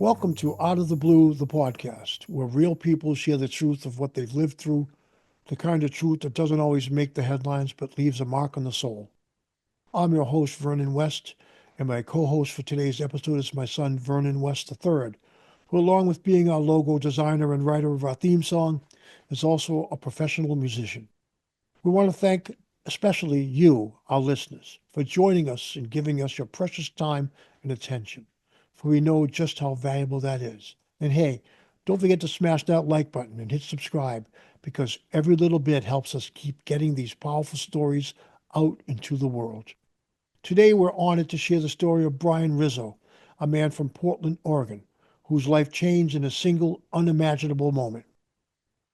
Welcome to Out of the Blue, the podcast, where real people share the truth of what they've lived through, the kind of truth that doesn't always make the headlines but leaves a mark on the soul. I'm your host, Vernon West, and my co host for today's episode is my son, Vernon West III, who, along with being our logo designer and writer of our theme song, is also a professional musician. We want to thank especially you, our listeners, for joining us and giving us your precious time and attention, for we know just how valuable that is. And hey, don't forget to smash that like button and hit subscribe because every little bit helps us keep getting these powerful stories out into the world. Today, we're honored to share the story of Brian Rizzo, a man from Portland, Oregon, whose life changed in a single unimaginable moment.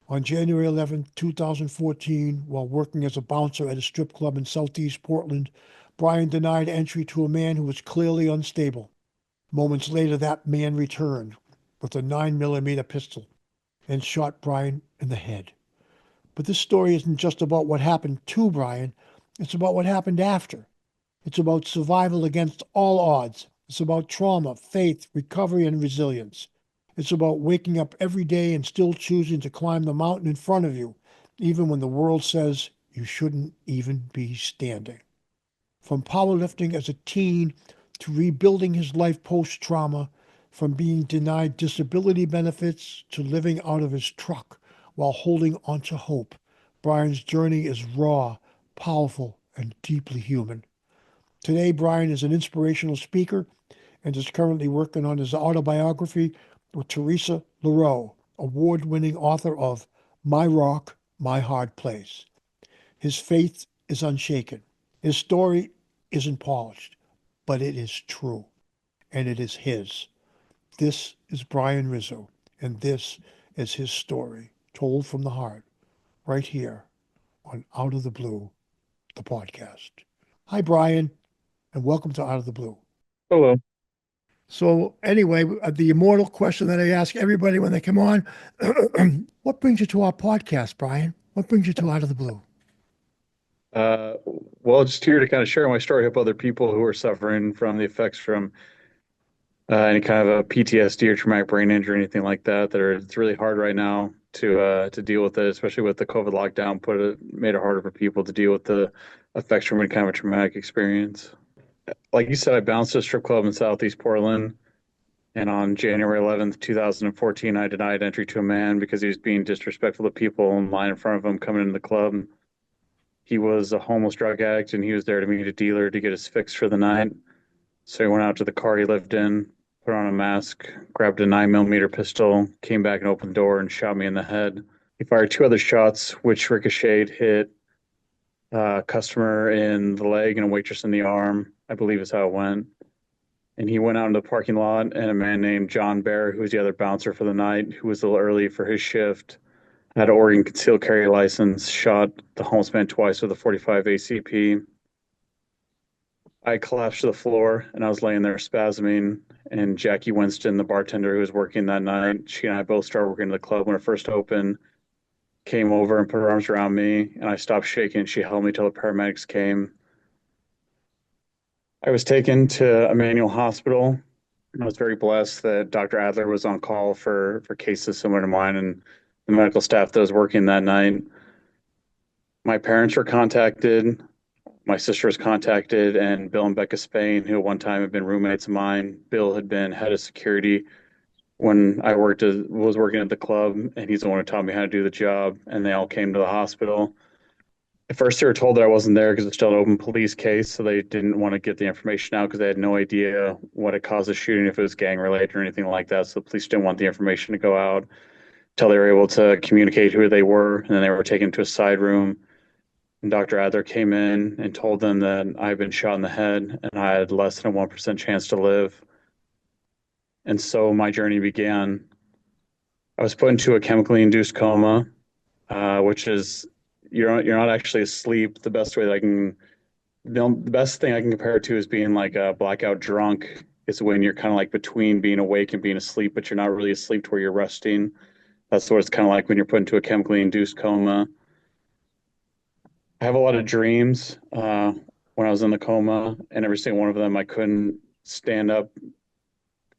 On January 11, 2014, while working as a bouncer at a strip club in southeast Portland, Brian denied entry to a man who was clearly unstable. Moments later, that man returned with a 9mm pistol and shot Brian in the head. But this story isn't just about what happened to Brian, it's about what happened after. It's about survival against all odds. It's about trauma, faith, recovery, and resilience. It's about waking up every day and still choosing to climb the mountain in front of you, even when the world says you shouldn't even be standing. From powerlifting as a teen to rebuilding his life post-trauma, from being denied disability benefits to living out of his truck while holding onto hope, Brian's journey is raw, powerful, and deeply human. Today, Brian is an inspirational speaker and is currently working on his autobiography with Teresa Leroux, award-winning author of My Rock, My Hard Place. His faith is unshaken. His story isn't polished, but it is true, and it is his. This is Brian Rizzo, and this is his story, told from the heart, right here on Out of the Blue, the podcast. Hi, Brian, and welcome to Out of the Blue. Hello. So, anyway, the immortal question that I ask everybody when they come on, what brings you to our podcast, Brian? What brings you to Out of the Blue? Well, just here to kind of share my story, help other people who are suffering from the effects from any kind of a PTSD or traumatic brain injury, anything like that. It's really hard right now to deal with it, especially with the COVID lockdown. Made it harder for people to deal with the effects from any kind of a traumatic experience. Like you said, I bounced a strip club in Southeast Portland, and on January 11th, 2014, I denied entry to a man because he was being disrespectful to people in line in front of him coming into the club. He was a homeless drug addict and he was there to meet a dealer to get his fix for the night. So he went out to the car he lived in, put on a mask, grabbed a 9mm pistol, came back and opened the door and shot me in the head. He fired two other shots, which ricocheted, hit a customer in the leg and a waitress in the arm, I believe is how it went. And he went out into the parking lot, and a man named John Bear, who was the other bouncer for the night, who was a little early for his shift, had an Oregon concealed carry license, shot the homeless man twice with a 45 ACP. I collapsed to the floor and I was laying there spasming. And Jackie Winston, the bartender who was working that night, she and I both started working at the club when it first opened, came over and put her arms around me. And I stopped shaking. She held me till the paramedics came. I was taken to Emmanuel Hospital. I was very blessed that Dr. Adler was on call for cases similar to mine and the medical staff that was working that night. My parents were contacted, my sister was contacted, and Bill and Becca Spain, who at one time had been roommates of mine. Bill had been head of security when was working at the club, and he's the one who taught me how to do the job. And they all came to the hospital. At first, they were told that I wasn't there because it's still an open police case, so they didn't want to get the information out because they had no idea what had caused the shooting, if it was gang related or anything like that. So the police didn't want the information to go out until they were able to communicate who they were, and then they were taken to a side room. And Dr. Adler came in and told them that I had been shot in the head and I had less than a 1% chance to live. And so my journey began. I was put into a chemically induced coma, which is you're not actually asleep. The best thing I can compare it to is being like a blackout drunk. It's when you're kind of like between being awake and being asleep, but you're not really asleep to where you're resting. That's what it's kind of like when you're put into a chemically induced coma. I have a lot of dreams when I was in the coma, and every single one of them, I couldn't stand up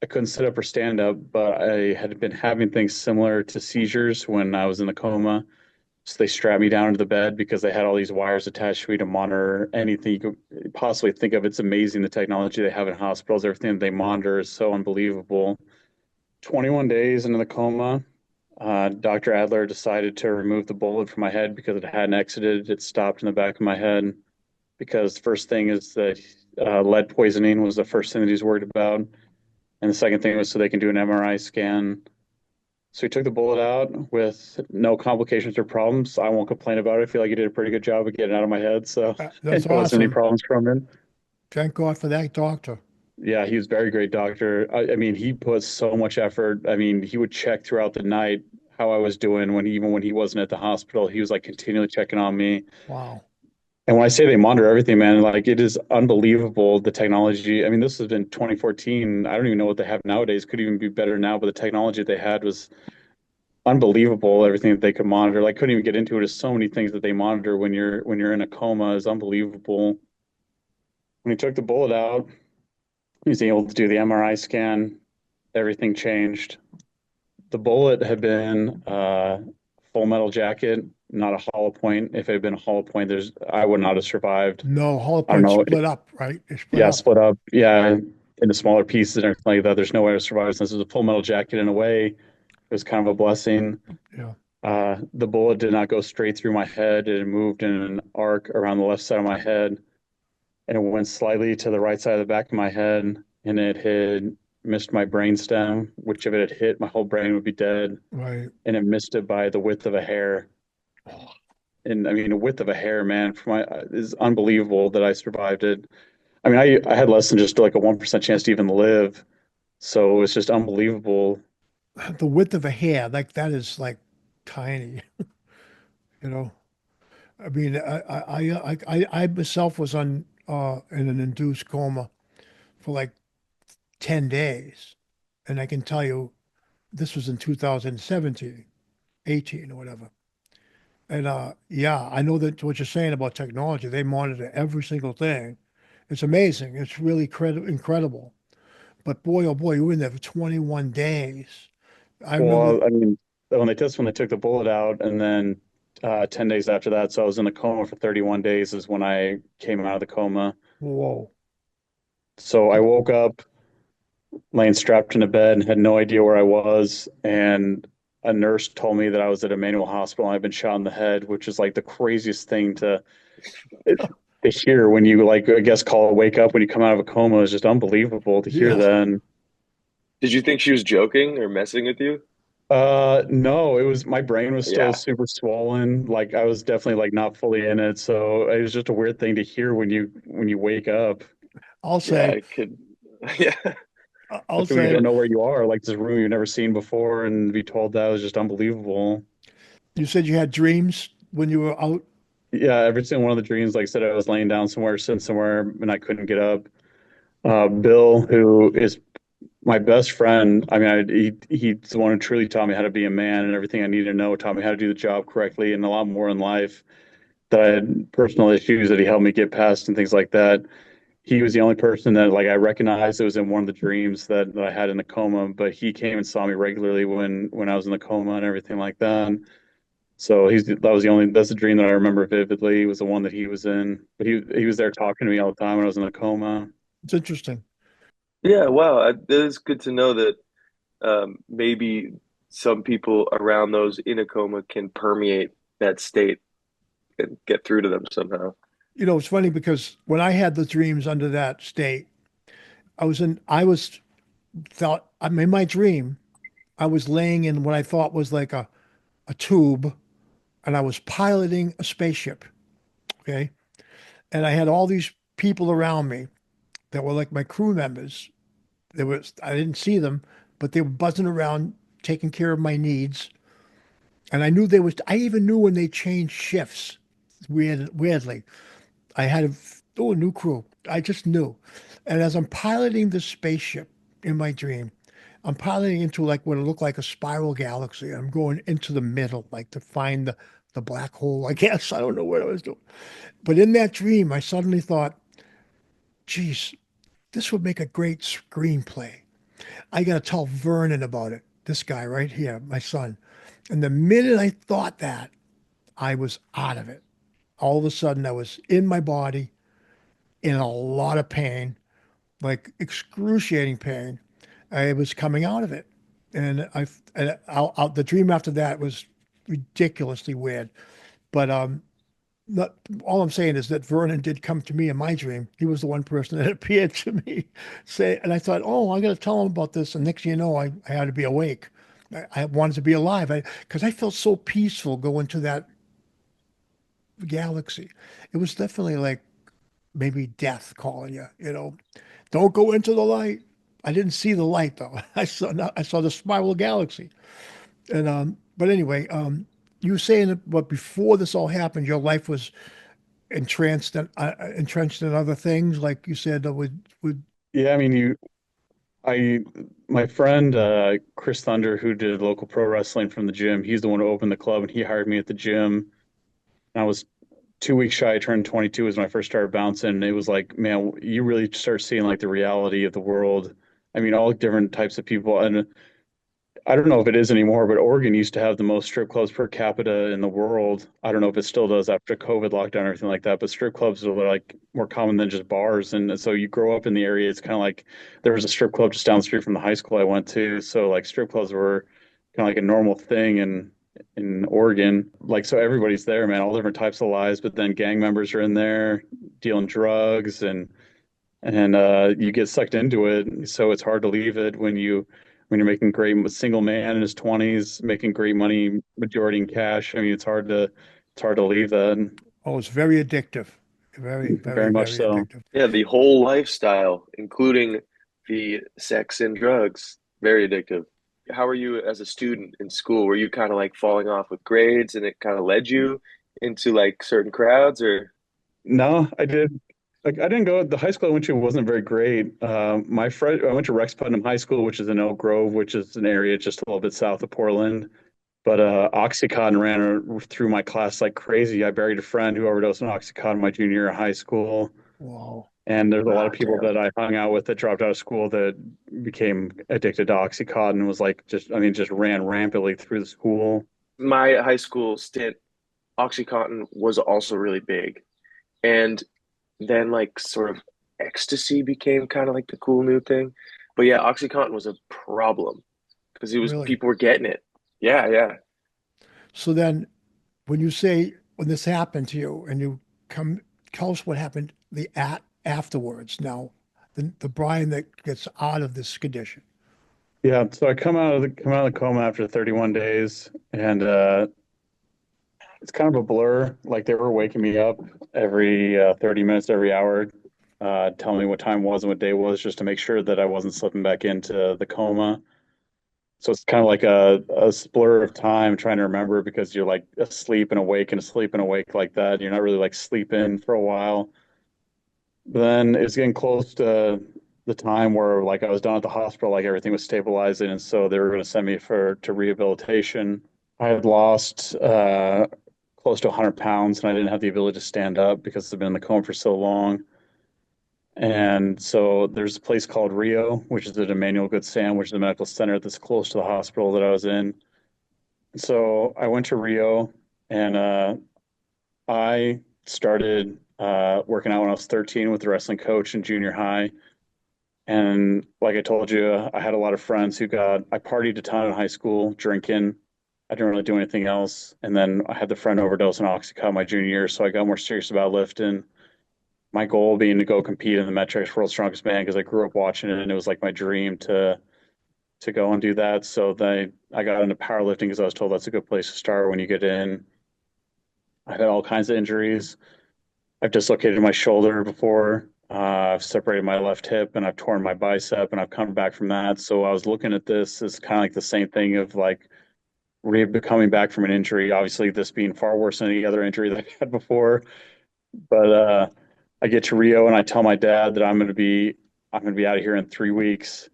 I couldn't sit up or stand up, but I had been having things similar to seizures when I was in the coma. So they strapped me down into the bed because they had all these wires attached to me to monitor anything you could possibly think of. It's amazing the technology they have in hospitals. Everything that they monitor is so unbelievable. 21 days into the coma, Dr. Adler decided to remove the bullet from my head because it hadn't exited. It stopped in the back of my head because the first thing is that lead poisoning was the first thing that he's worried about. And the second thing was so they can do an MRI scan. So he took the bullet out with no complications or problems. I won't complain about it. I feel like he did a pretty good job of getting it out of my head. So That's there wasn't any awesome. problems from it. Thank God for that doctor. Yeah, he was a very great doctor. I mean, he put so much effort. I mean, he would check throughout the night how I was doing even when he wasn't at the hospital. He was like continually checking on me. Wow. And when I say they monitor everything, man, like it is unbelievable the technology. I mean, this has been 2014. I don't even know what they have nowadays. Could even be better now, but the technology they had was unbelievable. Everything that they could monitor, like couldn't even get into it. There's so many things that they monitor when you're in a coma is unbelievable. When he took the bullet out, he was able to do the MRI scan. Everything changed. The bullet had been full metal jacket, not a hollow point. If it had been a hollow point, I would not have survived. No, hollow I don't point know. split up, right? It split Yeah, up. split up. Yeah, into smaller pieces and everything like that. There's no way to survive since it was a full metal jacket in a way. It was kind of a blessing. Yeah. The bullet did not go straight through my head. It moved in an arc around the left side of my head, and it went slightly to the right side of the back of my head, and it had missed my brainstem, which if it had hit, my whole brain would be dead, Right. and it missed it by the width of a hair. And I mean, a width of a hair, man, for my is unbelievable that I survived it. I mean, I had less than just like a 1% chance to even live, so it's just unbelievable. The width of a hair, like that is like tiny, you know. I mean, I myself was on in an induced coma for like 10 days. And I can tell you this was in 2017, 18 or whatever. And yeah, I know that what you're saying about technology, they monitor every single thing. It's amazing. It's really incredible. But boy, oh boy, you were in there for 21 days. I remember, Well, I mean, when they took the bullet out, and then 10 days after that, so I was in a coma for 31 days is when I came out of the coma. whoa. So I woke up laying strapped in a bed and had no idea where I was. And a nurse told me that I was at Emmanuel Hospital and I'd been shot in the head, which is like the craziest thing to hear when you like, I guess, call a wake up when you come out of a coma is just unbelievable to hear Yeah. that. And Did you think she was joking or messing with you? no, it was my brain was still Yeah, super swollen. Like I was definitely like not fully in it. So it was just a weird thing to hear when you wake up. I'll yeah, say, I could. Yeah, I'll Especially when you say, don't know where you are, like this room you've never seen before, and to be told that was just unbelievable. you said you had dreams when you were out. Yeah, every single one of the dreams, like I said, I was laying down somewhere, sitting somewhere, and I couldn't get up. Bill, who is my best friend, I mean, he's the one who truly taught me how to be a man and everything I needed to know, taught me how to do the job correctly, and a lot more in life that I had personal issues that he helped me get past and things like that. He was the only person that like I recognized it was in one of the dreams that I had in the coma, but he came and saw me regularly when I was in the coma and everything like that. So that's the dream that I remember vividly was the one that he was in. But he was there talking to me all the time when I was in a coma. It's interesting. yeah. Wow, it is good to know that maybe some people around those in a coma can permeate that state and get through to them somehow. You know, it's funny because when I had the dreams under that state, I was thought, I'm in my dream, I was laying in what I thought was like a tube and I was piloting a spaceship. Okay. And I had all these people around me that were like my crew members. I didn't see them, but they were buzzing around, taking care of my needs. And I even knew when they changed shifts. Weirdly, I had a new crew. I just knew. And as I'm piloting this spaceship in my dream, I'm piloting into like what it looked like a spiral galaxy. I'm going into the middle, like to find the black hole, I guess. I don't know what I was doing. But in that dream, I suddenly thought, geez, this would make a great screenplay. I got to tell Vernon about it. This guy right here, my son. And the minute I thought that, I was out of it. All of a sudden, I was in my body in a lot of pain, like excruciating pain. I was coming out of it. The dream after that was ridiculously weird. But not, all I'm saying is that Vernon did come to me in my dream. He was the one person that appeared to me, and I thought, oh, I got to tell him about this. And next thing you know, I had to be awake. I wanted to be alive because I felt so peaceful going to that galaxy. It was definitely like maybe death calling you, don't go into the light. I didn't see the light though. I saw the spiral galaxy. But anyway, you were saying that, but before this all happened, your life was entrenched in other things, like you said, with Yeah, I mean, I, my friend Chris Thunder, who did local pro wrestling from the gym, he's the one who opened the club, and he hired me at the gym. And I was 2 weeks shy. I turned 22 was when I first started bouncing. It was like, man, you really start seeing like the reality of the world. I mean, all different types of people, and I don't know if it is anymore, but Oregon used to have the most strip clubs per capita in the world. I don't know if it still does after COVID lockdown or anything like that, but strip clubs are like more common than just bars. And so you grow up in the area, it's kind of like there was a strip club just down the street from the high school I went to. So like strip clubs were kind of like a normal thing in Oregon. Like so everybody's there, man, all different types of lives, but then gang members are in there dealing drugs and you get sucked into it. So it's hard to leave it when you're making great single man in his 20s, making great money, majority in cash. I mean, it's hard to leave that. oh, it's very addictive, very, very, Very much very so. addictive. Yeah, the whole lifestyle, including the sex and drugs, very addictive. How are you as a student in school? Were you kind of like falling off with grades and it kind of led you into like certain crowds or No, I did. Like I didn't go. The high school I went to wasn't very great. I went to Rex Putnam High School, which is in Elk Grove, which is an area just a little bit south of Portland. But Oxycontin ran through my class like crazy. I buried a friend who overdosed on Oxycontin my junior year of high school. Wow. And there's a lot of oh people damn. that I hung out with that dropped out of school that became addicted to Oxycontin and was like I mean, just ran rampantly through the school. My high school stint, Oxycontin was also really big. And then like sort of ecstasy became kind of like the cool new thing. But yeah, Oxycontin was a problem because it was Really? people were getting it. Yeah, yeah. So then, when you say when this happened to you, and you come tell us what happened the afterwards. Now, the Brian that gets out of this condition. Yeah, so I come out of the coma after 31 days, and it's kind of a blur. Like they were waking me up every 30 minutes, every hour, telling me what time was and what day it was, just to make sure that I wasn't slipping back into the coma. So it's kind of like a blur of time trying to remember because you're like asleep and awake like that. You're not really like sleeping for a while. Then it's getting close to the time where like I was down at the hospital, like everything was stabilizing, and so they were going to send me for to rehabilitation. I had lost close to 100 pounds, and I didn't have the ability to stand up because I've been in the coma for so long. And so there's a place called Rio, which is at Emmanuel Good Sam, which is a medical center that's close to the hospital that I was in. So I went to Rio, and I started working out when I was 13 with the wrestling coach in junior high. And like I told you, I had a lot of friends I partied a ton in high school, drinking. I didn't really do anything else. And then I had the friend overdose on Oxycontin my junior year, so I got more serious about lifting. My goal being to go compete in the Metrics World's Strongest Man because I grew up watching it and it was like my dream to go and do that. So then I got into powerlifting because I was told that's a good place to start when you get in. I've had all kinds of injuries. I've dislocated my shoulder before. I've separated my left hip and I've torn my bicep and I've come back from that. So I was looking at this as kind of like the same thing of like coming back from an injury. Obviously, this being far worse than any other injury that I had before. But I get to Rio and I tell my dad that I'm gonna be out of here in 3 weeks.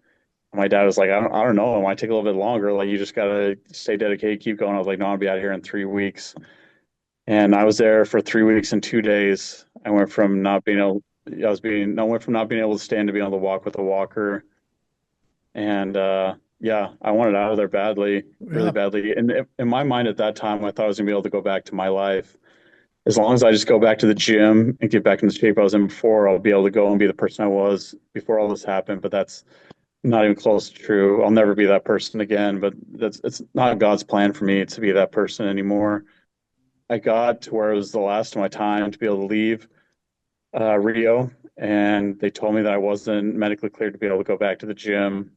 My dad was like, I don't know, it might take a little bit longer. Like you just gotta stay dedicated, keep going. I was like, no, I'll be out of here in 3 weeks. And I was there for 3 weeks and 2 days. I went from not being able, I went from not being able to stand to being able to walk with a walker. And yeah, I wanted out of there badly, really Yeah. badly. And in my mind at that time, I thought I was gonna be able to go back to my life. As long as I just go back to the gym and get back in the shape I was in before, I'll be able to go and be the person I was before all this happened. But that's not even close to true. I'll never be that person again. But it's not God's plan for me to be that person anymore. I got to where it was the last of my time to be able to leave Rio, and they told me that I wasn't medically cleared to be able to go back to the gym,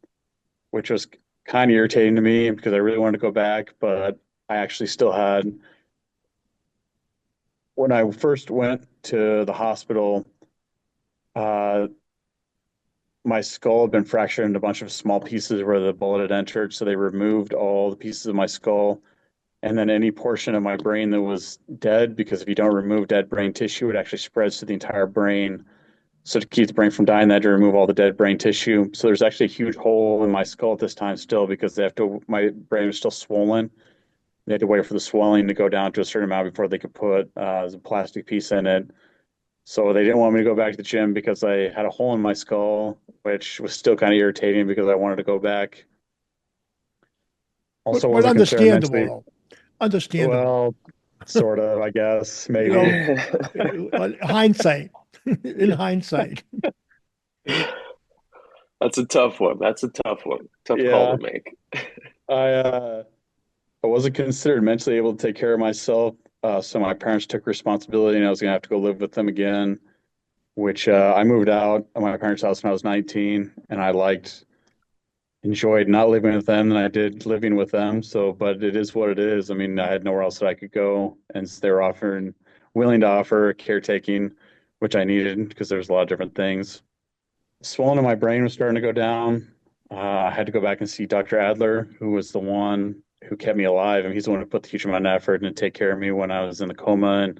which was kind of irritating to me because I really wanted to go back, but I actually still had. When I first went to the hospital, uh, my skull had been fractured into a bunch of small pieces where the bullet had entered. So they removed all the pieces of my skull and then any portion of my brain that was dead, because if you don't remove dead brain tissue, it actually spreads to the entire brain. So to keep the brain from dying, they had to remove all the dead brain tissue. So there's actually a huge hole in my skull at this time still because they have to. My brain was still swollen. They had to wait for the swelling to go down to a certain amount before they could put a plastic piece in it. So they didn't want me to go back to the gym because I had a hole in my skull, which was still kind of irritating because I wanted to go back. Also But wasn't considered understandable mentally though. Understandable. well, sort of, I guess, You maybe. know, hindsight. In hindsight. That's a tough one. That's a tough one. Tough call Yeah, to make. I uh, I wasn't considered mentally able to take care of myself, so my parents took responsibility, and I was gonna have to go live with them again. Which I moved out of my parents' house when I was 19, and I enjoyed not living with them than I did living with them. So, but it is what it is. I mean, I had nowhere else that I could go, and they were offering, willing to offer caretaking, which I needed because there was a lot of different things. Swelling in my brain was starting to go down. I had to go back and see Dr. Adler, who was the one who kept me alive, and he's the one who put the huge amount of effort and to take care of me when I was in the coma, and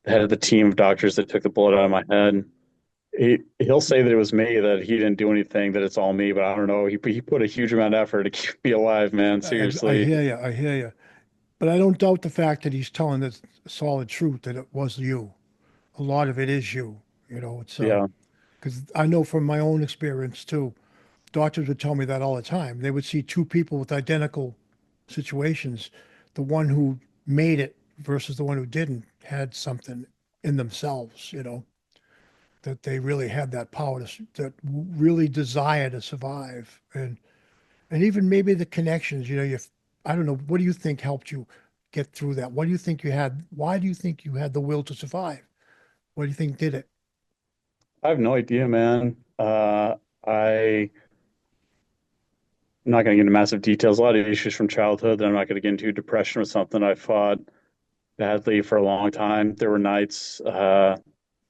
the head of the team of doctors that took the bullet out of my head. He'll say that it was me, that he didn't do anything, that it's all me, but I don't know. He put a huge amount of effort to keep me alive, man. I Seriously. hear you. I hear you. But I don't doubt the fact that he's telling the solid truth that it was you. A lot of it is you. It's Yeah. because I know from my own experience too. Doctors would tell me that all the time. They would see two people with identical situations. The one who made it versus the one who didn't had something in themselves, that they really had that power that really desire to survive. And even maybe the connections, I don't know, what do you think helped you get through that? What do you think you had? Why do you think you had the will to survive? What do you think did it? I have no idea, man. I'm not going to get into massive details. A lot of issues from childhood that I'm not going to get into. Depression was something I fought badly for a long time. There were nights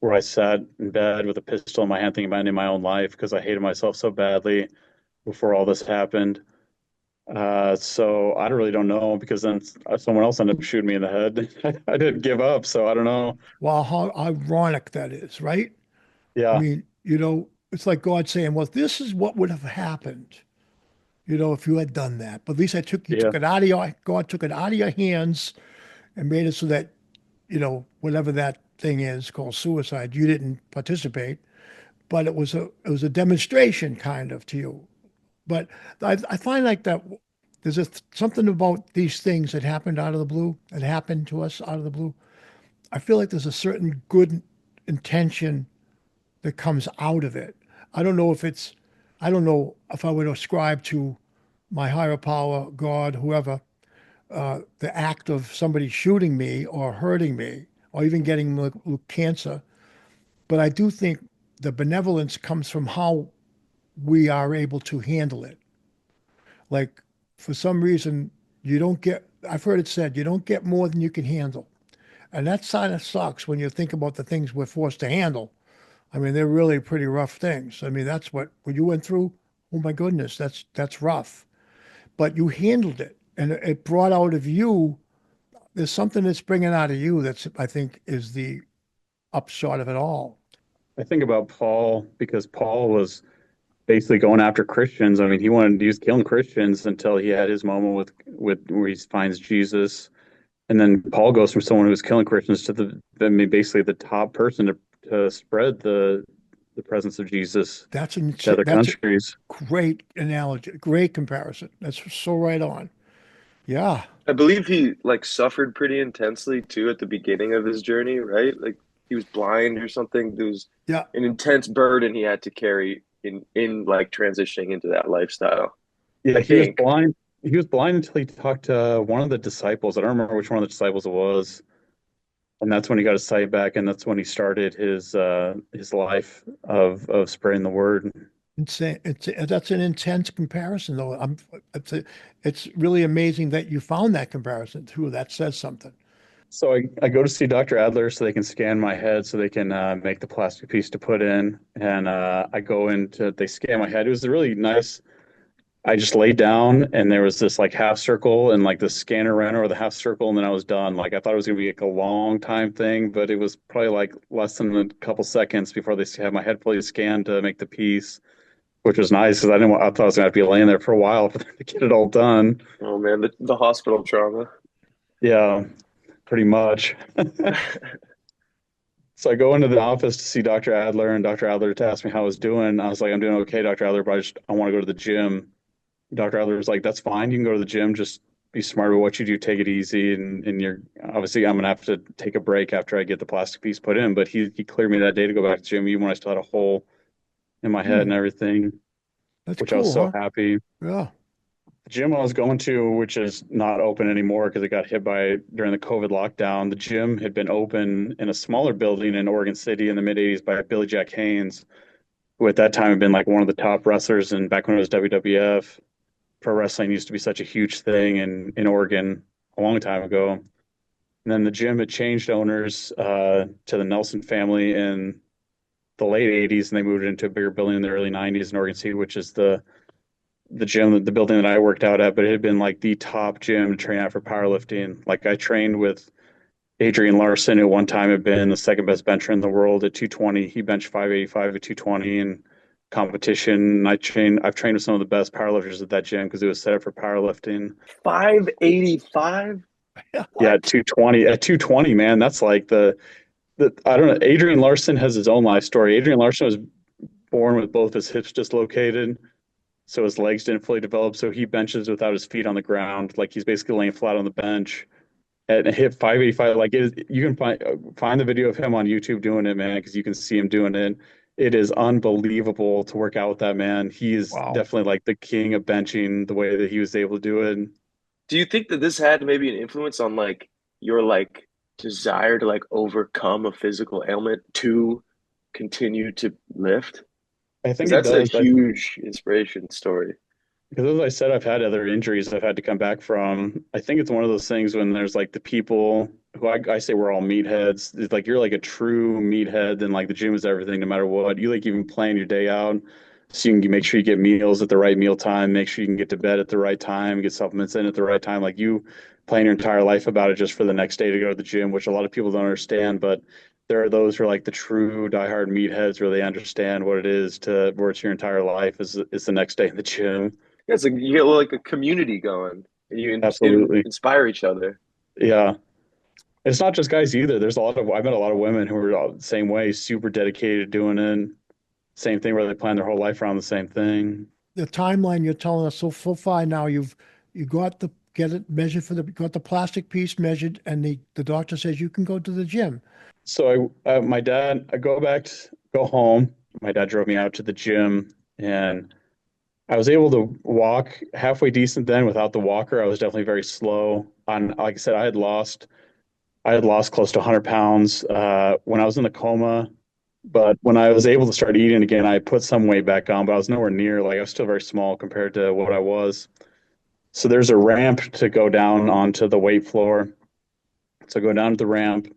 where I sat in bed with a pistol in my hand thinking about ending my own life because I hated myself so badly before all this happened. So I really don't know because then someone else ended up shooting me in the head. I didn't give up, so I don't know. Wow, how ironic that is, right? I Yeah, mean, it's like God saying, well, this is what would have happened, if you had done that. But at least he yeah. took it out of God took it out of your hands and made it so that, whatever that thing is called suicide, you didn't participate, but it was a demonstration kind of to you. But I find like that there's something about these things that happened out of the blue, that happened to us out of the blue. I feel like there's a certain good intention that comes out of it. I don't know if it's, I don't know if I would ascribe to my higher power, God, whoever, the act of somebody shooting me or hurting me or even getting cancer. But I do think the benevolence comes from how we are able to handle it. Like for some reason, I've heard it said, you don't get more than you can handle. And that kind of sucks when you think about the things we're forced to handle. I mean, they're really pretty rough things. I mean, that's what you went through. Oh my goodness, that's rough. But you handled it, and it brought out of you. There's something that's bringing out of you that's I think is the upshot of it all. I think about Paul because Paul was basically going after Christians. I mean, he was killing Christians until he had his moment with where he finds Jesus, and then Paul goes from someone who was killing Christians to I mean, basically the top person to spread the presence of Jesus That's to other that's a countries. great analogy, great comparison. That's so right on. Yeah, I believe he like suffered pretty intensely too at the beginning of his journey, right? Like he was blind or something. There was yeah. an intense burden he had to carry in like transitioning into that lifestyle. Yeah, I he was think. blind. He was blind until he talked to one of the disciples. I don't remember which one of the disciples it was. And that's when he got his sight back, and that's when he started his life of spreading the word. Insane. That's an intense comparison, though. It's really amazing that you found that comparison too. That says something. So I go to see Dr. Adler so they can scan my head so they can make the plastic piece to put in. And I go into they scan my head. It was really nice. I just laid down and there was this like half circle and like the scanner ran over the half circle and then I was done. Like I thought it was gonna be like a long time thing, but it was probably like less than a couple seconds before they had my head fully scanned to make the piece, which was nice because I thought I was gonna have to be laying there for a while for them to get it all done. Oh man, the hospital trauma. Yeah, pretty much. So I go into the office to see Dr. Adler, and Dr. Adler to ask me how I was doing. I was like, I'm doing okay, Dr. Adler, but I want to go to the gym. Dr. Adler was like, that's fine. You can go to the gym. Just be smart about what you do. Take it easy. And you're obviously, I'm going to have to take a break after I get the plastic piece put in. But he cleared me that day to go back to the gym, even when I still had a hole in my head Hmm, and everything, that's which I was cool, so huh? happy. Yeah. The gym I was going to, which is not open anymore because it got hit by during the COVID lockdown, the gym had been open in a smaller building in Oregon City in the mid 80s by Billy Jack Haynes, who at that time had been like one of the top wrestlers. And back when it was WWF, pro wrestling used to be such a huge thing in Oregon a long time ago. And then the gym had changed owners to the Nelson family in the late 80s, and they moved it into a bigger building in the early 90s in Oregon City, which is the gym, the building that I worked out at, but it had been like the top gym to train out for powerlifting. Like I trained with Adrian Larson, who one time had been the second best bencher in the world at 220. He benched 585 at 220 in competition. And I've trained with some of the best powerlifters at that gym because it was set up for powerlifting. 585? Yeah, What? at 220, man, that's like the I don't know. Adrian Larson has his own life story. Adrian Larson was born with both his hips dislocated, so his legs didn't fully develop. So he benches without his feet on the ground, like he's basically laying flat on the bench and hit 585. Like you can find the video of him on YouTube doing it, man, because you can see him doing it. It is unbelievable to work out with that man. He is Wow. definitely like the king of benching the way that he was able to do it. Do you think that this had maybe an influence on like your like desire to like overcome a physical ailment to continue to lift? I Because think it that's a does. huge inspiration story. Because as I said, I've had other injuries I've had to come back from. I think it's one of those things when there's like the people who I say we're all meatheads. It's like you're like a true meathead, then like the gym is everything no matter what. You like even plan your day out so you can make sure you get meals at the right meal time, make sure you can get to bed at the right time, get supplements in at the right time. Like you plan your entire life about it just for the next day to go to the gym, which a lot of people don't understand. But there are those who are like the true diehard meatheads where they understand what it is to where it's your entire life is the next day in the gym. Yeah, it's like you get like a community going and you Absolutely. inspire each other. Yeah. It's not just guys either. I met a lot of women who are all the same way, super dedicated doing it. Same thing where they plan their whole life around the same thing. The timeline you're telling us so far now, you got the get it measured for the got the plastic piece measured, and the doctor says you can go to the gym. So my dad, go home. My dad drove me out to the gym and I was able to walk halfway decent then without the walker. I was definitely very slow on, like I said, I had lost close to 100 pounds when I was in the coma. But when I was able to start eating again, I put some weight back on, but I was nowhere near, like I was still very small compared to what I was. So there's a ramp to go down onto the weight floor. So I go down to the ramp,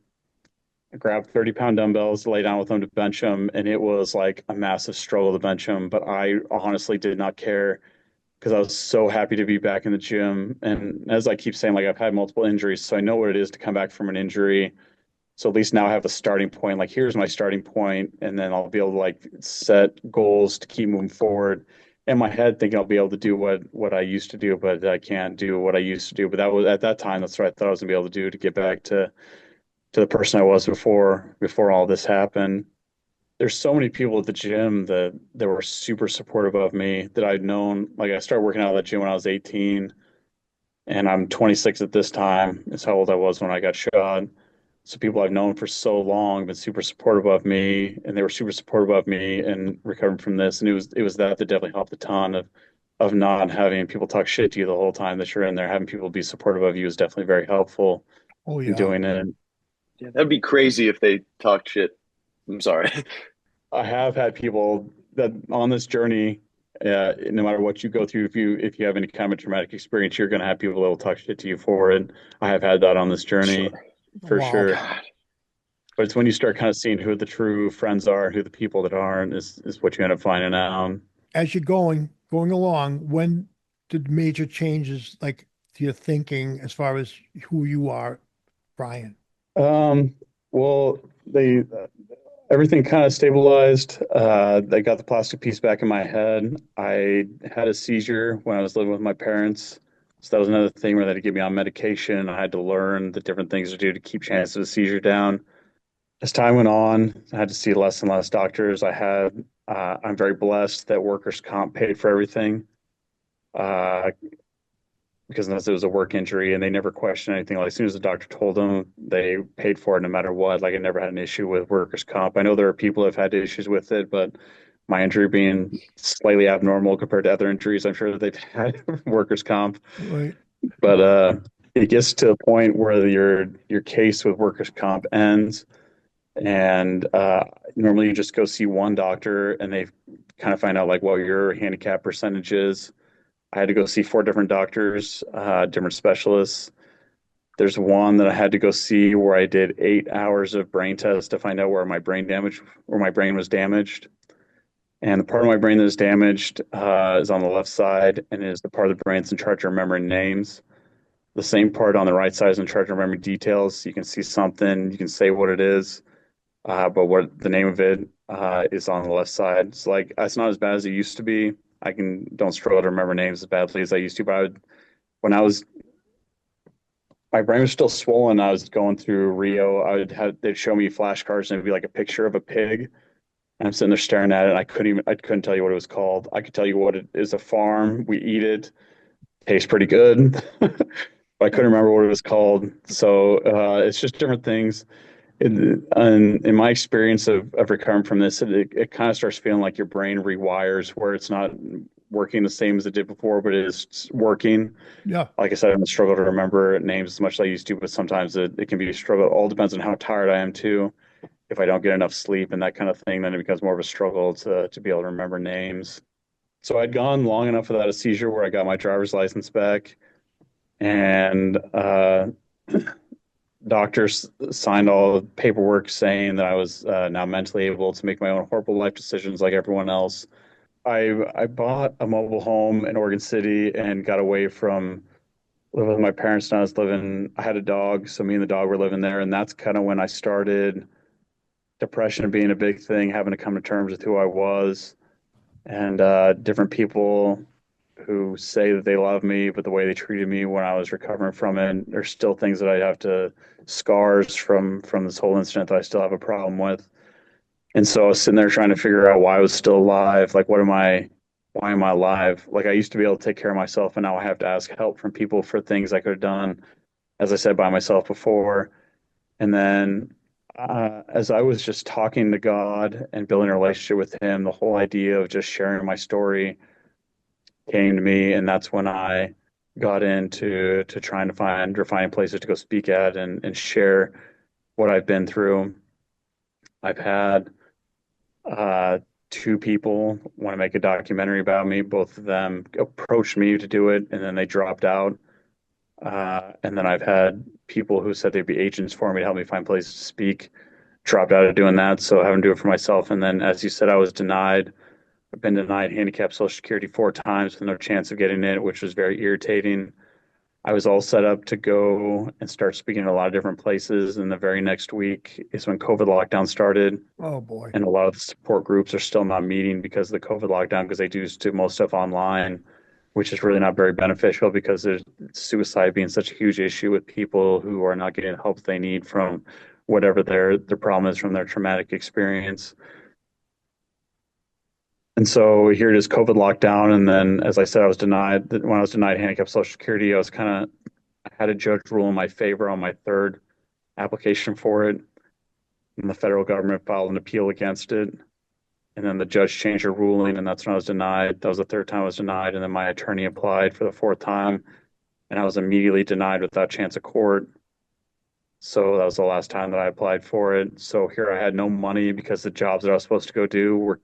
I grabbed 30-pound dumbbells, lay down with them to bench them, and it was like a massive struggle to bench them. But I honestly did not care because I was so happy to be back in the gym. And as I keep saying, like I've had multiple injuries, so I know what it is to come back from an injury. So at least now I have a starting point. Like here's my starting point, and then I'll be able to like set goals to keep moving forward. In my head, thinking I'll be able to do what I used to do, but I can't do what I used to do. But that was at that time, that's what I thought I was gonna be able to do to get back to the person I was before all this happened. there's so many people at the gym that were super supportive of me that I'd known. Like I started working out at the gym when I was 18, and I'm 26 at this time. It's how old I was when I got shot. So people I've known for so long been super supportive of me, and they were super supportive of me and recovering from this. And it was that definitely helped a ton of not having people talk shit to you the whole time that you're in there. Having people be supportive of you is definitely very helpful Oh in yeah. doing it. Yeah, that'd be crazy if they talked shit. I'm sorry. I have had people that on this journey, no matter what you go through, if you have any kind of traumatic experience, you're going to have people that will talk shit to you for it. I have had that on this journey Sure. for Wow. sure. God. But it's when you start kind of seeing who the true friends are and who the people that aren't is what you end up finding out. As you're going along, when did major changes like to your thinking as far as who you are, Brian? Um, well, they everything kind of stabilized. They got the plastic piece back in my head. I had a seizure when I was living with my parents. So that was another thing where they had to get me on medication. I had to learn the different things to do to keep chances of seizure down. As time went on, I had to see less and less doctors. I'm very blessed that workers' comp paid for everything. Uh, because unless it was a work injury and they never questioned anything. Like as soon as the doctor told them, they paid for it no matter what. Like I never had an issue with workers' comp. I know there are people who have had issues with it, but my injury being slightly abnormal compared to other injuries, I'm sure that they've had workers' comp. Right. But it gets to a point where your case with workers' comp ends, and normally you just go see one doctor, and they kind of find out like what your handicap percentage is. I had to go see four different doctors, different specialists. There's one that I had to go see where I did 8 hours of brain tests to find out where my brain was damaged. And the part of my brain that is damaged is on the left side and is the part of the brain that's in charge of remembering names. The same part on the right side is in charge of remembering details. You can see something, you can say what it is, but what the name of it is on the left side. It's like it's not as bad as it used to be. I can don't struggle to remember names as badly as I used to, but when I was my brain was still swollen. I was going through Rio. They'd show me flashcards and it'd be like a picture of a pig. And I'm sitting there staring at it. And I couldn't tell you what it was called. I could tell you what it is, a farm. We eat it. Tastes pretty good. But I couldn't remember what it was called. So it's just different things. And in my experience of recovering from this, it kind of starts feeling like your brain rewires where it's not working the same as it did before, but it is working. Yeah. Like I said, I don't struggle to remember names as much as I used to, but sometimes it can be a struggle. It all depends on how tired I am too. If I don't get enough sleep and that kind of thing, then it becomes more of a struggle to be able to remember names. So I'd gone long enough without a seizure where I got my driver's license back, and doctors signed all the paperwork saying that I was now mentally able to make my own horrible life decisions like everyone else. I bought a mobile home in Oregon City and got away from living with my parents. And I had a dog, so me and the dog were living there, and that's kind of when I started depression being a big thing, having to come to terms with who I was, and different people who say that they love me, but the way they treated me when I was recovering from it, there's still things that I have to scars from this whole incident that I still have a problem with. And so I was sitting there trying to figure out why I was still alive. Like, why am I alive? Like, I used to be able to take care of myself, and now I have to ask help from people for things I could have done, as I said, by myself before. And then, as I was just talking to God and building a relationship with Him, the whole idea of just sharing my story came to me, and that's when I got into trying to finding places to go speak at and share what I've been through. I've had uh, two people want to make a documentary about me. Both of them approached me to do it, and then they dropped out. And then I've had people who said they'd be agents for me to help me find places to speak, dropped out of doing that. So having to do it for myself. And then, as you said, I've been denied handicap Social Security 4 times with no chance of getting it, which was very irritating. I was all set up to go and start speaking in a lot of different places. And the very next week is when COVID lockdown started. Oh boy. And a lot of the support groups are still not meeting because of the COVID lockdown, because they do most stuff online, which is really not very beneficial because there's suicide being such a huge issue with people who are not getting the help they need from whatever their problem is from their traumatic experience. And so here it is, COVID lockdown. And then, as I said, when I was denied handicapped Social Security, I had a judge rule in my favor on my third application for it. And the federal government filed an appeal against it. And then the judge changed her ruling, and that's when I was denied. That was the third time I was denied. And then my attorney applied for the fourth time, and I was immediately denied without chance of court. So that was the last time that I applied for it. So here I had no money because the jobs that I was supposed to go do were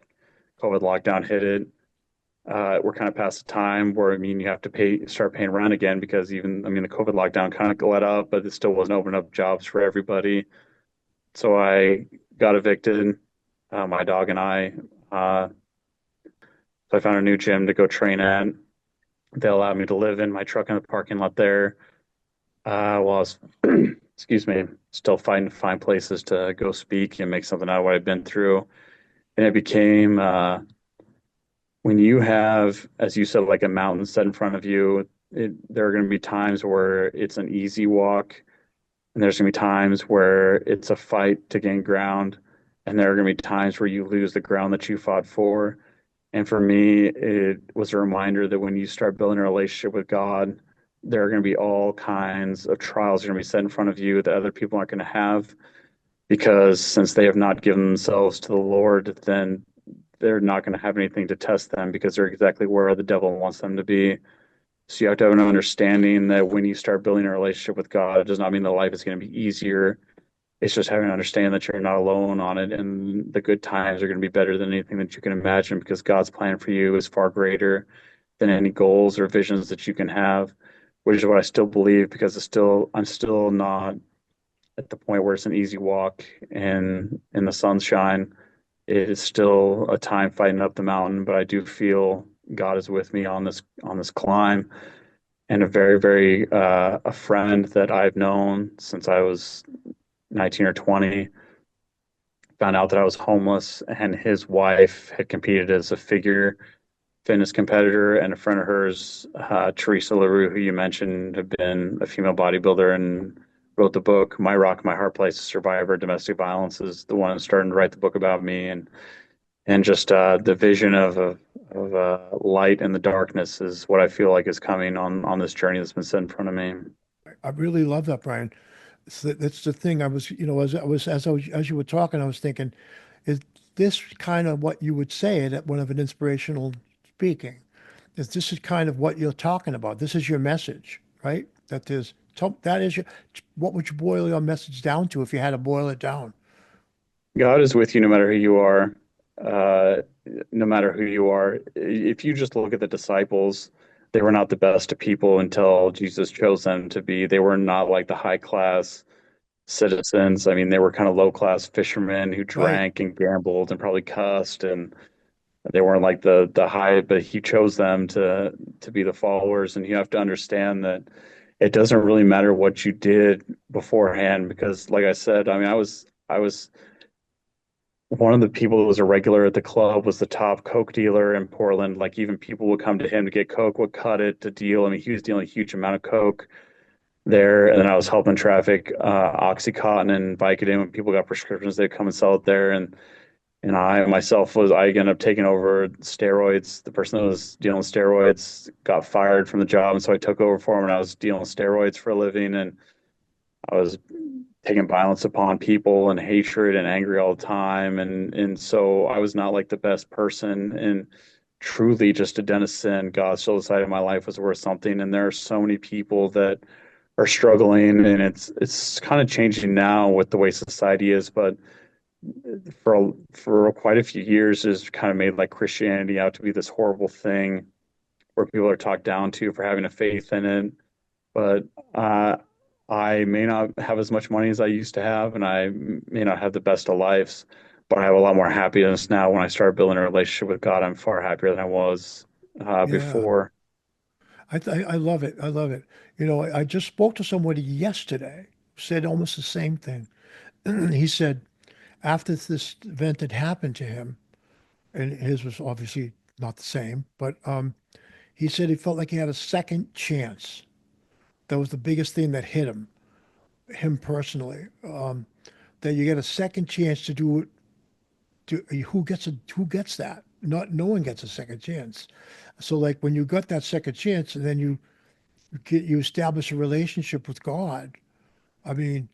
COVID lockdown hit it. We're kind of past the time where, I mean, you have to start paying rent again because the COVID lockdown kind of let up, but it still wasn't opening up jobs for everybody. So I got evicted, my dog and I. So I found a new gym to go train at. They allowed me to live in my truck in the parking lot there. While I was, excuse me, still find places to go speak and make something out of what I've been through. And it became when you have, as you said, like a mountain set in front of you, there are going to be times where it's an easy walk, and there's going to be times where it's a fight to gain ground, and there are going to be times where you lose the ground that you fought for. And for me, it was a reminder that when you start building a relationship with God, there are going to be all kinds of trials that are going to be set in front of you that other people aren't going to have, because since they have not given themselves to the Lord, then they're not going to have anything to test them because they're exactly where the devil wants them to be. So you have to have an understanding that when you start building a relationship with God, it does not mean that life is going to be easier. It's just having to understand that you're not alone on it, and the good times are going to be better than anything that you can imagine because God's plan for you is far greater than any goals or visions that you can have, which is what I still believe, because I'm still not at the point where it's an easy walk in the sunshine. It is still a time fighting up the mountain, but I do feel God is with me on this climb. And a very, very a friend that I've known since I was 19 or 20 found out that I was homeless, and his wife had competed as a figure fitness competitor, and a friend of hers, Teresa LaRue, who you mentioned, had been a female bodybuilder and wrote the book My Rock, My Hard Place: Survivor of Domestic Violence, is the one starting to write the book about me. And just the vision of light in the darkness is what I feel like is coming on this journey that's been set in front of me. I really love that, Brian. That's the thing. I was, as you were talking, I was thinking, is this kind of what you would say at one of an inspirational speaking? Is this is kind of what you're talking about? This is your message, right? That is your. What would you boil your message down to if you had to boil it down? God is with you no matter who you are. Uh, no matter who you are. If you just look at the disciples, they were not the best of people until Jesus chose them to be. They were not like the high class citizens. I mean, they were kind of low class fishermen who Right. drank and gambled and probably cussed, and they weren't like the high, but he chose them to be the followers. And you have to understand that it doesn't really matter what you did beforehand, because like I said, I mean, I was one of the people that was a regular at the club, was the top Coke dealer in Portland. Like, even people would come to him to get Coke, would cut it to deal. I mean, he was dealing a huge amount of Coke there. And then I was helping traffic Oxycontin and Vicodin. When people got prescriptions, they'd come and sell it there. And I myself I ended up taking over steroids. The person that was dealing with steroids got fired from the job, and so I took over for him, and I was dealing with steroids for a living. And I was taking violence upon people and hatred and angry all the time. And so I was not like the best person. And truly, just a den of sin, God still decided my life was worth something. And there are so many people that are struggling, and it's kind of changing now with the way society is. But for quite a few years, has kind of made like Christianity out to be this horrible thing where people are talked down to for having a faith in it. But I may not have as much money as I used to have, and I may not have the best of lives, but I have a lot more happiness now. When I started building a relationship with God, I'm far happier than I was Yeah. before. I love it. I love it. I just spoke to somebody yesterday who said almost the same thing. He said after this event had happened to him, and his was obviously not the same, but he said he felt like he had a second chance. That was the biggest thing that hit him personally. That you get a second chance to do it. Who gets that? no one gets a second chance. So like when you got that second chance and then you establish a relationship with God, I mean,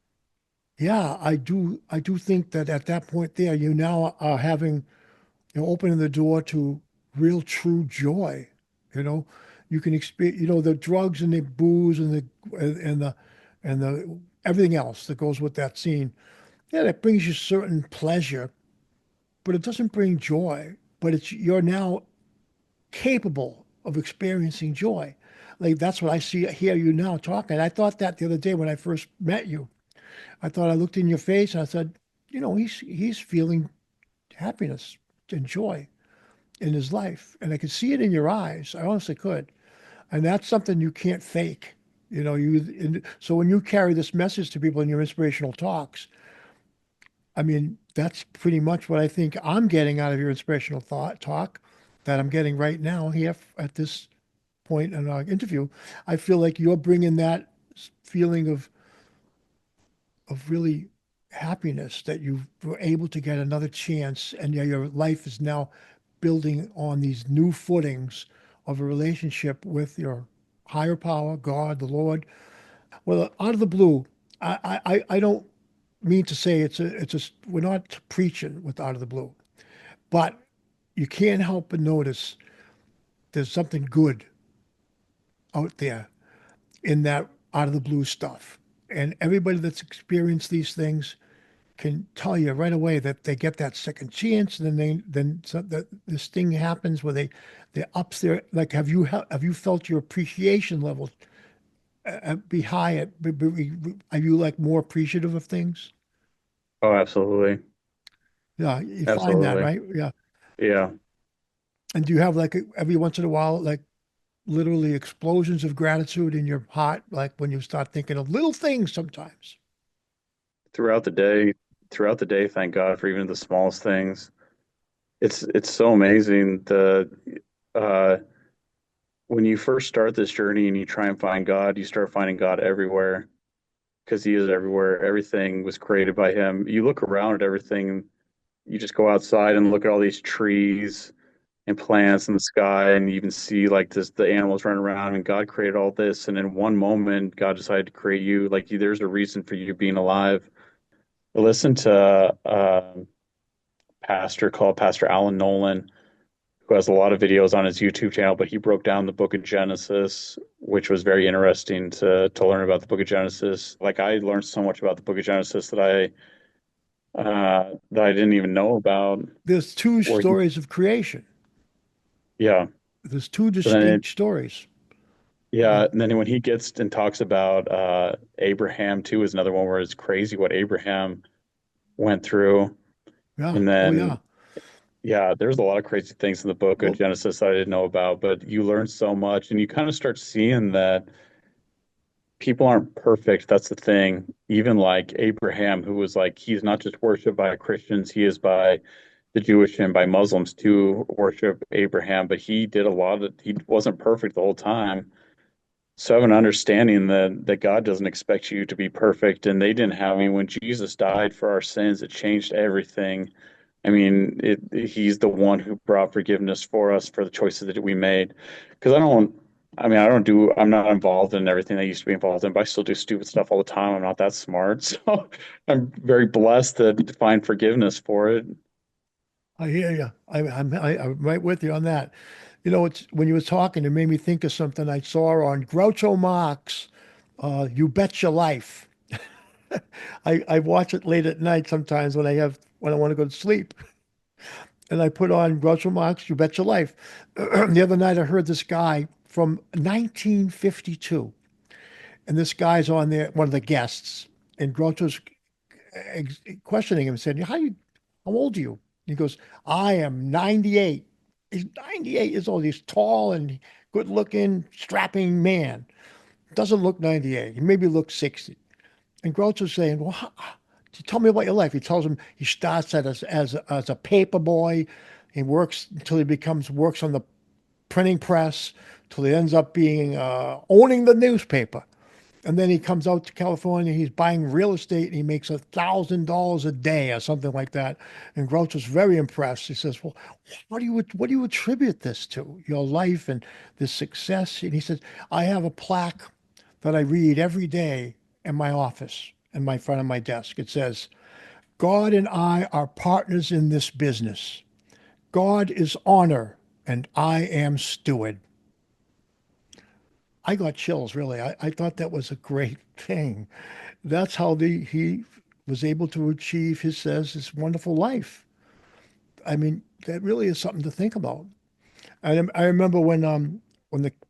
yeah, I do think that at that point there, you now are having, opening the door to real true joy. You know, you can experience, the drugs and the booze and the everything else that goes with that scene. Yeah, that brings you certain pleasure, but it doesn't bring joy. But you're now capable of experiencing joy. Like that's what I hear you now talking. I thought that the other day when I first met you. I thought I looked in your face and I said, he's feeling happiness and joy in his life. And I could see it in your eyes. I honestly could. And that's something you can't fake. So when you carry this message to people in your inspirational talks, I mean, that's pretty much what I think I'm getting out of your inspirational thought talk that I'm getting right now here at this point in our interview. I feel like you're bringing that feeling of really happiness that you were able to get another chance and your life is now building on these new footings of a relationship with your higher power, God, the Lord. Well, out of the blue, I don't mean to say we're not preaching with out of the blue, but you can't help but notice there's something good out there in that out of the blue stuff. And everybody that's experienced these things can tell you right away that they get that second chance, and that this thing happens where they ups their like. Have you felt your appreciation level be high? Are you like more appreciative of things? Oh, absolutely. Yeah, you find that, Absolutely. right? Yeah. Yeah. And do you have like every once in a while like literally explosions of gratitude in your heart, like when you start thinking of little things sometimes? Throughout the day, throughout the day, thank God for even the smallest things. It's so amazing uh when you first start this journey and you try and find God, you start finding God everywhere because he is everywhere. Everything was created by him. You look around at everything, you just go outside and look at all these trees and plants in the sky, and you even see like the animals running around, and God created all this, and in one moment God decided to create you. There's a reason for you being alive. I listened to pastor called Pastor Alan Nolan, who has a lot of videos on his YouTube channel, but he broke down the book of Genesis, which was very interesting to learn about the book of Genesis. Like I learned so much about the book of Genesis that I didn't even know about. There's two Or he, stories of creation. yeah, There's two but then distinct stories. yeah, and then when he gets and talks about Abraham too is another one where it's crazy what Abraham went through. Yeah. And Oh, yeah. then yeah, there's a lot of crazy things in the book of Well, Genesis that I didn't know about, but you learn so much and you kind of start seeing that people aren't perfect. That's the thing. Even like Abraham, who was like, he's not just worshipped by Christians, he is by the Jewish and by Muslims to worship Abraham, but he wasn't perfect the whole time. So I have an understanding that God doesn't expect you to be perfect, and they didn't have. I mean, when Jesus died for our sins, it changed everything. I mean, he's the one who brought forgiveness for us for the choices that we made. Because I'm not involved in everything I used to be involved in, but I still do stupid stuff all the time. I'm not that smart. So I'm very blessed to find forgiveness for it. I hear you. I'm right with you on that. It's when you were talking, it made me think of something I saw on Groucho Marx. You Bet Your Life. I watch it late at night sometimes when I want to go to sleep, and I put on Groucho Marx. You Bet Your Life. The other night I heard this guy from 1952, and this guy's on there, one of the guests, and Groucho's questioning him, said, how old are you? He goes, I am 98. He's 98 years old. He's tall and good looking, strapping man. Doesn't look 98. He maybe looks 60. And Groucho's saying, well, tell me about your life. He tells him he starts as a paper boy. He works until works on the printing press, till he ends up being owning the newspaper. And then he comes out to California, he's buying real estate and he makes $1,000 a day or something like that. And Grouch was very impressed. He says, well, what do you attribute this to? Your life and this success? And he says, I have a plaque that I read every day in my office, in my front of my desk. It says, God and I are partners in this business. God is honor and I am steward. I got chills, really. I thought that was a great thing. That's how he was able to achieve his says this wonderful life. I mean, that really is something to think about. I remember when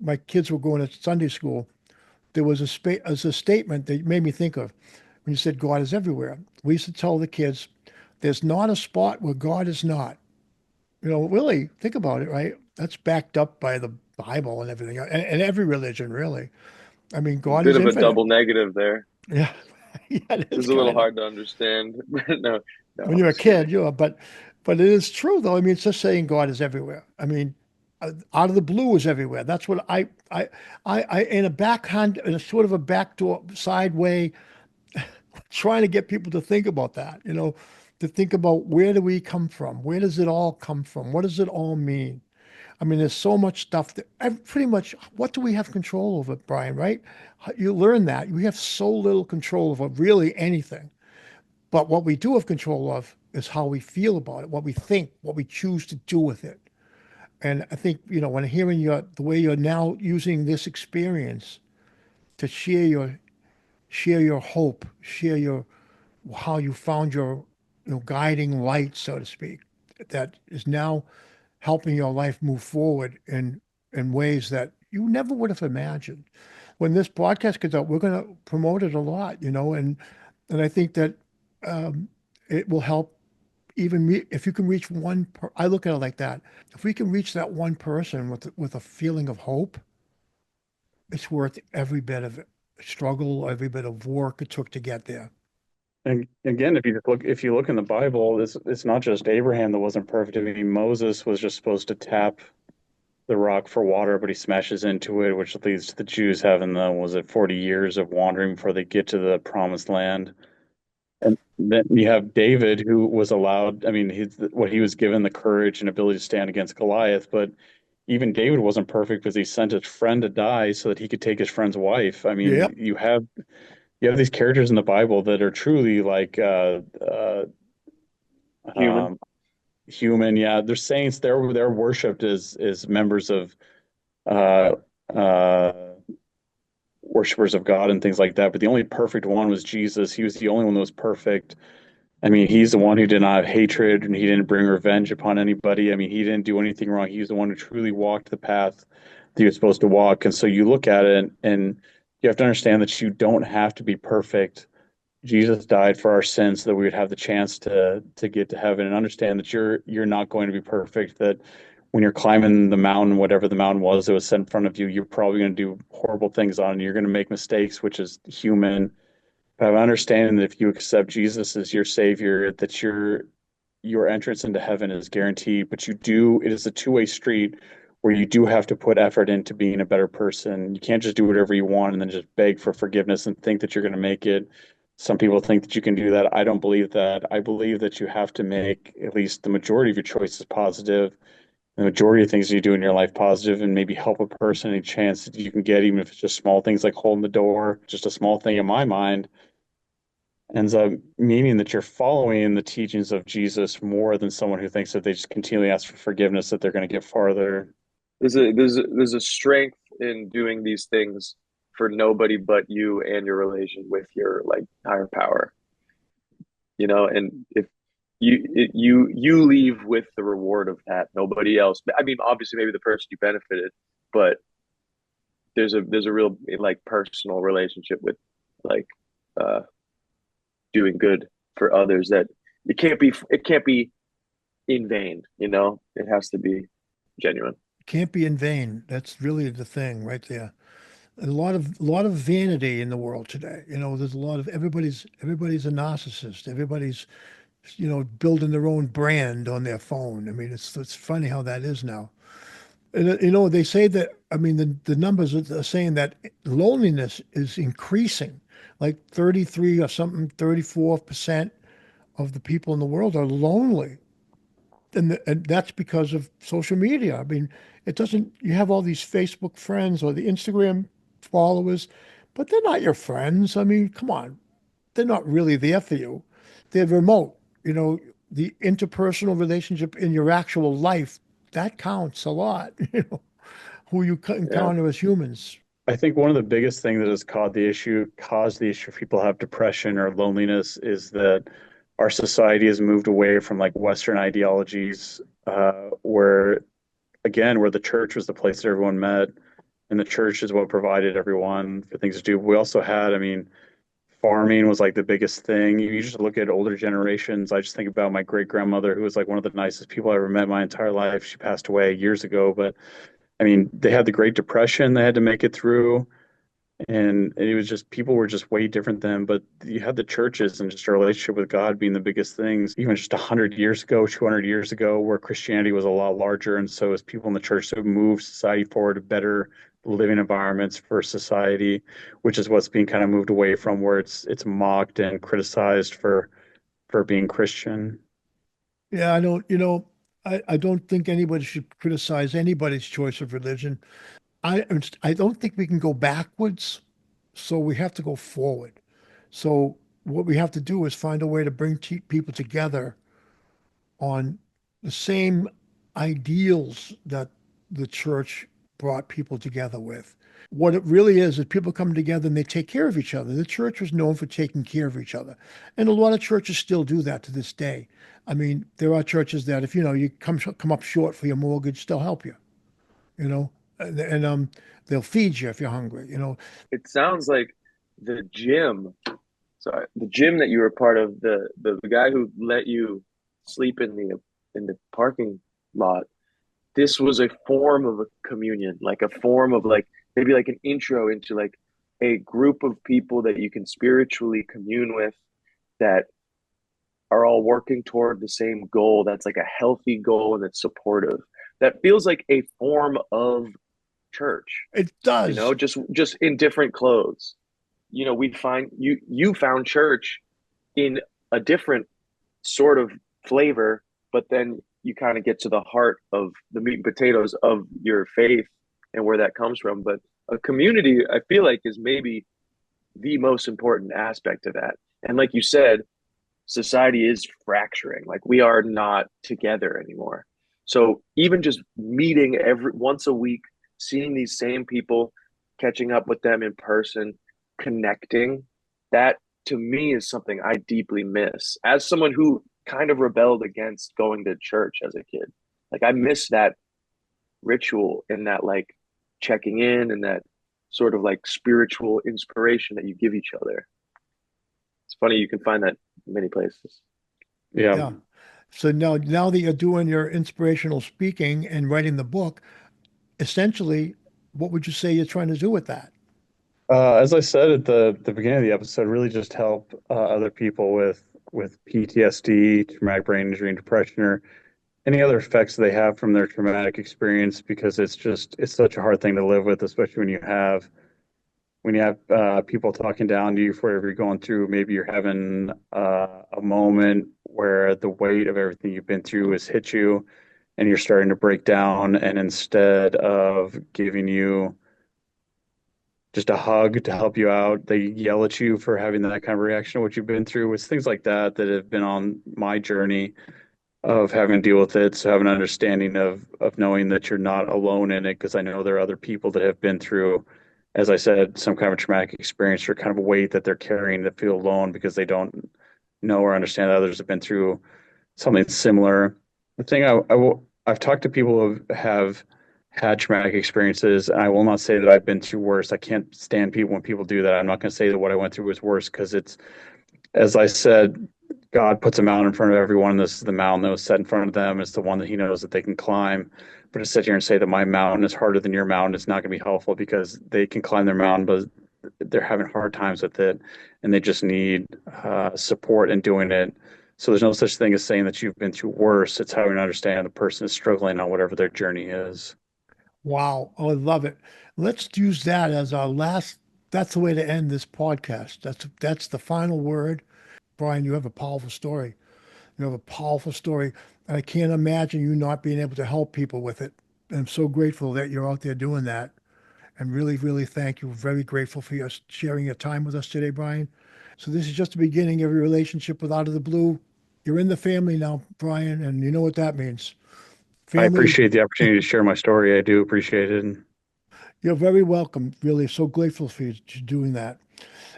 my kids were going to Sunday school, there was a statement that made me think of when you said God is everywhere. We used to tell the kids, "There's not a spot where God is not." Really think about it, right? That's backed up by the Bible and everything, and every religion, really. I mean, God Bit is of a infinite. double negative there. Yeah, yeah, it It is was a little kind of. hard to understand. No, no, When I'm you're a just kidding. kid, but it is true though. I mean, it's just saying God is everywhere. I mean, out of the blue is everywhere. That's what in a backhand, in a sort of a backdoor side way, trying to get people to think about that. To think about where do we come from? Where does it all come from? What does it all mean? I mean, there's so much stuff that pretty much what do we have control over, Brian, right? You learn that. We have so little control over really anything. But what we do have control of is how we feel about it, what we think, what we choose to do with it. And I think, when hearing the way you're now using this experience to share your hope, share your how you found your guiding light, so to speak, that is now helping your life move forward in ways that you never would have imagined. When this podcast comes out, we're going to promote it a lot, and I think that it will help even if you can reach I look at it like that. If we can reach that one person with a feeling of hope, it's worth every bit of struggle, every bit of work it took to get there. And again, if you look in the Bible, it's not just Abraham that wasn't perfect. I mean, Moses was just supposed to tap the rock for water, but he smashes into it, which leads to the Jews having was it 40 years of wandering before they get to the promised land. And then you have David, who was allowed, I mean, he was given the courage and ability to stand against Goliath, but even David wasn't perfect because he sent his friend to die so that he could take his friend's wife. I mean, Yep. you have these characters in the Bible that are truly like Human. um, human. Yeah, they're saints. They're worshipped as members of uh, uh, worshipers of God and things like that. But the only perfect one was Jesus. He was the only one that was perfect. I mean, he's the one who did not have hatred and he didn't bring revenge upon anybody. I mean, he didn't do anything wrong. He was the one who truly walked the path that he was supposed to walk. And so you look at it and you have to understand that you don't have to be perfect. Jesus died for our sins so that we would have the chance to get to heaven and understand that you're not going to be perfect, that when you're climbing the mountain, whatever the mountain was that was set in front of you, you're probably going to do horrible things on it. You're going to make mistakes, which is human. But I'm understanding that if you accept Jesus as your savior, that your entrance into heaven is guaranteed. But it is a two-way street where you do have to put effort into being a better person. You can't just do whatever you want and then just beg for forgiveness and think that you're going to make it. Some people think that you can do that. I don't believe that. I believe that you have to make at least the majority of your choices positive, the majority of things you do in your life positive, and maybe help a person any chance that you can get, even if it's just small things like holding the door. Just a small thing in my mind ends up meaning that you're following the teachings of Jesus more than someone who thinks that they just continually ask for forgiveness, that they're going to get farther. There's a strength in doing these things for nobody but you and your relation with your like higher power, and if you leave with the reward of that, nobody else. I mean, obviously maybe the person you benefited, but there's a real like personal relationship with like uh doing good for others that it can't be in vain, it has to be genuine. Can't be in vain. That's really the thing right there. A lot of vanity in the world today. There's a lot of everybody's a narcissist. Everybody's building their own brand on their phone. I mean, it's funny how that is now. And, they say that, I mean, the numbers are saying that loneliness is increasing. Like 33 or something, 34% of the people in the world are lonely. And that's because of social media. I mean, it doesn't, you have all these Facebook friends or the Instagram followers, but they're not your friends. I mean, come on, they're not really there for you. They're remote. You know, the interpersonal relationship in your actual life, that counts a lot, who you Yeah. encounter as humans. I think one of the biggest things that has caused the issue for people to have depression or loneliness is that our society has moved away from like Western ideologies, where again, where the church was the place that everyone met, and the church is what provided everyone for things to do. We also had, I mean, farming was like the biggest thing. You just look at older generations. I just think about my great grandmother, who was like one of the nicest people I ever met my entire life. She passed away years ago, but I mean, they had the Great Depression they had to make it through, and it was just people were just way different then. But you had the churches and just a relationship with God being the biggest things, even just 100 years ago, 200 years ago, where Christianity was a lot larger. And so as people in the church to move society forward to better living environments for society, which is what's being kind of moved away from, where it's mocked and criticized for being Christian. Yeah, I don't, I don't think anybody should criticize anybody's choice of religion. I don't think we can go backwards, so we have to go forward. So what we have to do is find a way to bring people together on the same ideals that the church brought people together with. What it really is people come together and they take care of each other. The church was known for taking care of each other. And a lot of churches still do that to this day. I mean, there are churches that if you come up short for your mortgage, they'll help you, you know, and they'll feed you if you're hungry. It sounds like the gym, sorry, the gym that you were part of, the guy who let you sleep in the parking lot. This was a form of a communion, like a form of like maybe like an intro into like a group of people that you can spiritually commune with that are all working toward the same goal. That's like a healthy goal and it's supportive. That feels like a form of church, It does. just in different clothes. We find you found church in a different sort of flavor, but then you kind of get to the heart of the meat and potatoes of your faith and where that comes from. But a community, I feel like, is maybe the most important aspect of that. And like you said, society is fracturing. Like we are not together anymore. So even just meeting every once a week, seeing these same people, catching up with them in person, connecting, that to me is something I deeply miss as someone who kind of rebelled against going to church as a kid. Like I miss that ritual and that like checking in and that sort of like spiritual inspiration that you give each other. It's funny you can find that in many places. Yeah. Yeah. So now that you're doing your inspirational speaking and writing the book, essentially, what would you say you're trying to do with that? As I said at the beginning of the episode, really just help other people with PTSD, traumatic brain injury, and depression, or any other effects they have from their traumatic experience, because it's such a hard thing to live with, especially when you have people talking down to you for whatever you're going through. Maybe you're having a moment where the weight of everything you've been through has hit you, and you're starting to break down, and instead of giving you just a hug to help you out, they yell at you for having that kind of reaction to what you've been through. It's things like that that have been on my journey of having to deal with it. So have an understanding of knowing that you're not alone in it, because I know there are other people that have been through, as I said, some kind of traumatic experience or kind of a weight that they're carrying that feel alone because they don't know or understand that others have been through something similar. The thing I've talked to people who have had traumatic experiences, and I will not say that I've been through worse. I can't stand people when people do that. I'm not going to say that what I went through was worse, because it's, as I said, God puts a mountain in front of everyone. This is the mountain that was set in front of them. It's the one that He knows that they can climb. But to sit here and say that my mountain is harder than your mountain, it's not going to be helpful, because they can climb their mountain, but they're having hard times with it, and they just need support in doing it. So there's no such thing as saying that you've been through worse. It's how you understand the person is struggling on whatever their journey is. Wow. Oh, I love it. Let's use that as our last, that's the way to end this podcast. That's the final word. Brian, you have a powerful story. You have a powerful story. I can't imagine you not being able to help people with it. I'm so grateful that you're out there doing that. And really, really thank you. Very grateful for your sharing your time with us today, Brian. So this is just the beginning of your relationship with Out of the Blue. You're in the family now, Brian, and you know what that means. I Family, appreciate the opportunity to share my story. I do appreciate it. And you're very welcome. Really, so grateful for you doing that.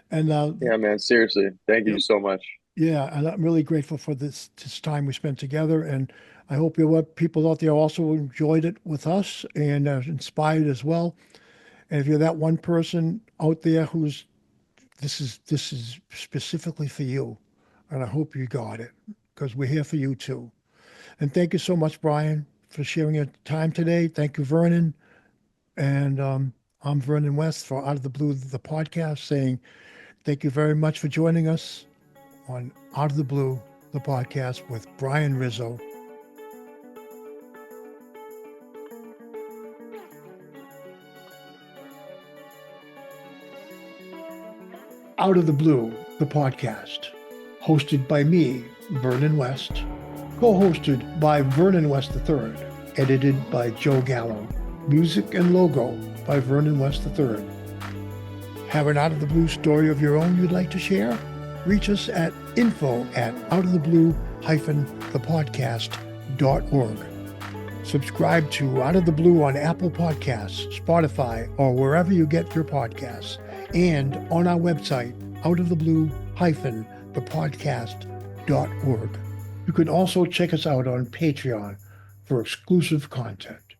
And Yeah, man, seriously. Thank you you know, so much. yeah, and I'm really grateful for this time we spent together. And I hope your people out there also enjoyed it with us and inspired as well. And if you're that one person out there who's this is specifically for you, and I hope you got it because we're here for you too. And thank you so much, Brian, for sharing your time today. Thank you, Vernon. And I'm Vernon West for Out of the Blue, the podcast, saying thank you very much for joining us on Out of the Blue, the podcast with Brian Rizzo. Out of the Blue, the podcast, hosted by me, Vernon West, co-hosted by Vernon West III, edited by Joe Gallo, music and logo by Vernon West III. Have an Out of the Blue story of your own you'd like to share? Reach us at info@outoftheblue-thepodcast.org. Subscribe to Out of the Blue on Apple Podcasts, Spotify, or wherever you get your podcasts, and on our website, outoftheblue-thepodcast.org. You can also check us out on Patreon for exclusive content.